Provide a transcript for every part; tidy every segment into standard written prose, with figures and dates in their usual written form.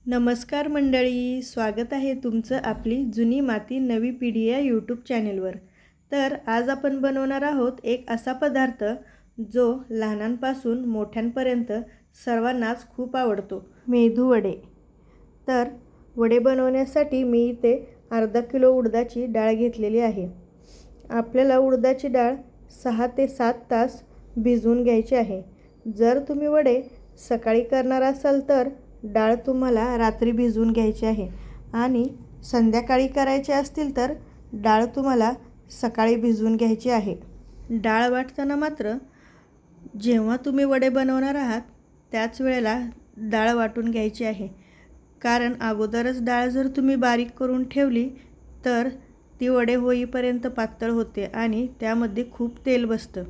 नमस्कार मंडळी, स्वागत आहे तुमचं आपली जुनी माती नवी पिढी या यूट्यूब चॅनेलवर। तर आज आपण बनवणार आहोत एक असा पदार्थ जो लहानांपासून मोठ्यांपर्यंत सर्वांनाच खूप आवडतो, मेदू वडे। तर वडे बनवण्यासाठी मी इथे अर्धा किलो उडदाची डाळ घेतलेली आहे। आपल्याला उडदाची डाळ 6 ते 7 तास भिजवून घ्यायची आहे। जर तुम्ही वडे सकाळी करणार असाल तर डाळ तुम्हाला रात्री भिजवून घ्यायची आहे आणि संध्याकाळी करायचे असतील तर डाळ तुम्हाला सकाळी भिजवून घ्यायची आहे। डाळ वाटताना मात्र जेव्हा तुम्ही वडे बनवणार आहात त्याच वेळेला डाळ वाटून घ्यायची आहे, कारण अगोदरच डाळ जर तुम्ही बारीक करून ठेवली तर ती वडे होईपर्यंत पातळ होते आणि त्यामध्ये खूप तेल बसतं।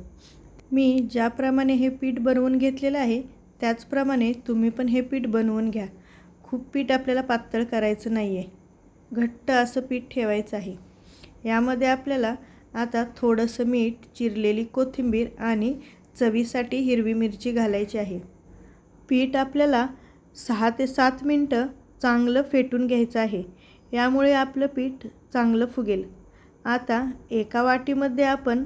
मी ज्याप्रमाणे हे पीठ बनवून घेतलेलं आहे त्याचप्रमाणे तुम्ही पण हे पीठ बनवून घ्या। खूप पीठ आपल्याला पातळ करायचं नाही आहे, घट्ट असं पीठ ठेवायचं आहे। यामध्ये आपल्याला आता थोडंसं मीठ, चिरलेली कोथिंबीर आणि चवीसाठी हिरवी मिरची घालायची आहे। पीठ आपल्याला 6 ते 7 मिनिटं चांगलं फेटून घ्यायचं आहे, यामुळे आपलं पीठ चांगलं फुगेल। आता एका वाटीमध्ये आपण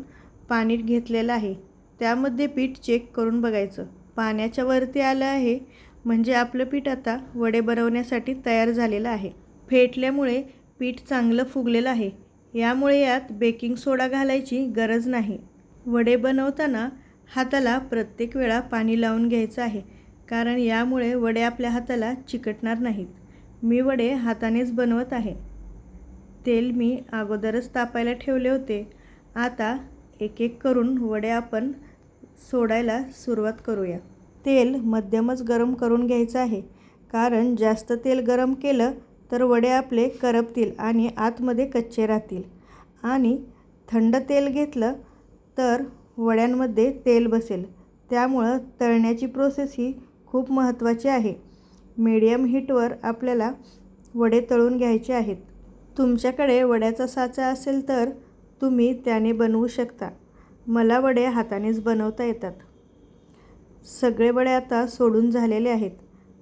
पाणी घेतलेलं आहे, त्यामध्ये पीठ चेक करून बघायचं। पाण्याच्या वरती आलं आहे म्हणजे आपलं पीठ आता वडे बनवण्यासाठी तयार झालेलं आहे। फेटल्यामुळे पीठ चांगलं फुगलेलं आहे, यामुळे यात बेकिंग सोडा घालायची गरज नाही। वडे बनवताना हाताला प्रत्येक वेळा पाणी लावून घ्यायचं आहे, कारण यामुळे वडे आपल्या हाताला चिकटणार नाहीत। मी वडे हातानेच बनवत आहे। तेल मी अगोदरच तापायला ठेवले होते। आता एक एक करून वडे आपण सोडायला सुरुवात करूया। तेल मध्यमच गरम करून घ्यायचं आहे, कारण जास्त तेल गरम केलं तर वडे आपले करपतील आणि आतमध्ये कच्चे राहतील। आणि थंड तेल घेतलं तर वड्यांमध्ये तेल बसेल, त्यामुळं तळण्याची प्रोसेस ही खूप महत्त्वाची आहे। मीडियम हीटवर आपल्याला वडे तळून घ्यायचे आहेत। तुमच्याकडे वड्याचा साचा असेल तर तुम्ही त्याने बनवू शकता। मला वडे हातानेच बनवता येतात। सगळे वडे आता सोडून झालेले आहेत।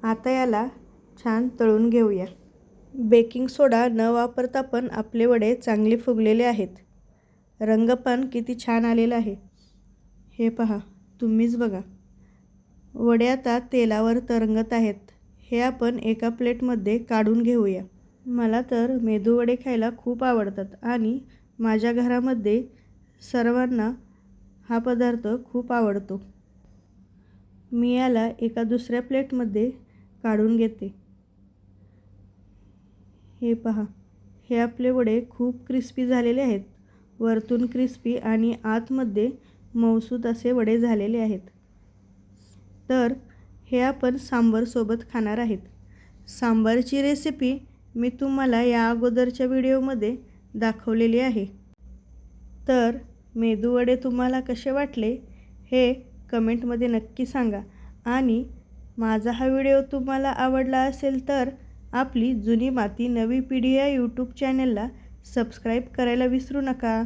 आता याला छान तळून घेऊया। बेकिंग सोडा न वापरता पण आपले वडे चांगले फुगलेले आहेत। रंग पण किती छान आलेला आहे, हे पहा, तुम्हीच बघा। वडे आता तेलावर तरंगत आहेत। हे आपण एका प्लेटमध्ये काढून घेऊया। मला तर मेदू वडे खायला खूप आवडतात आणि माझ्या घरामध्ये सर्वांना हा पदार्थ खूप आवडतो। मी याला एका दुसऱ्या प्लेटमध्ये काढून घेते। हे पहा, हे आपले वडे खूप क्रिस्पी झालेले आहेत। वरतून क्रिस्पी आणि आतमध्ये मऊसूत असे वडे झालेले आहेत। तर हे आपण सांबारसोबत खाणार आहेत। सांबारची रेसिपी मी तुम्हाला या अगोदरच्या व्हिडिओमध्ये दाखवलेली आहे। तर मेदू वडे तुम्हाला कसे वाटले हे कमेंटमध्ये नक्की सांगा आणि माझा हा व्हिडिओ तुम्हाला आवडला असेल तर आपली जुनी माती नवी पिढी या यूट्यूब चॅनलला सबस्क्राईब करायला विसरू नका।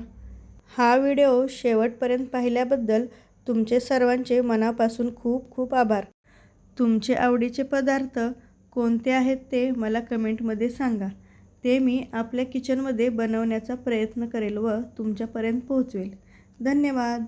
हा व्हिडिओ शेवटपर्यंत पाहिल्याबद्दल तुमचे सर्वांचे मनापासून खूप खूप आभार। तुमचे आवडीचे पदार्थ कोणते आहेत ते मला कमेंटमध्ये सांगा, ते मी आपल्या किचनमध्ये बनवण्याचा प्रयत्न करेल व तुमच्यापर्यंत पोहोचवेल। धन्यवाद।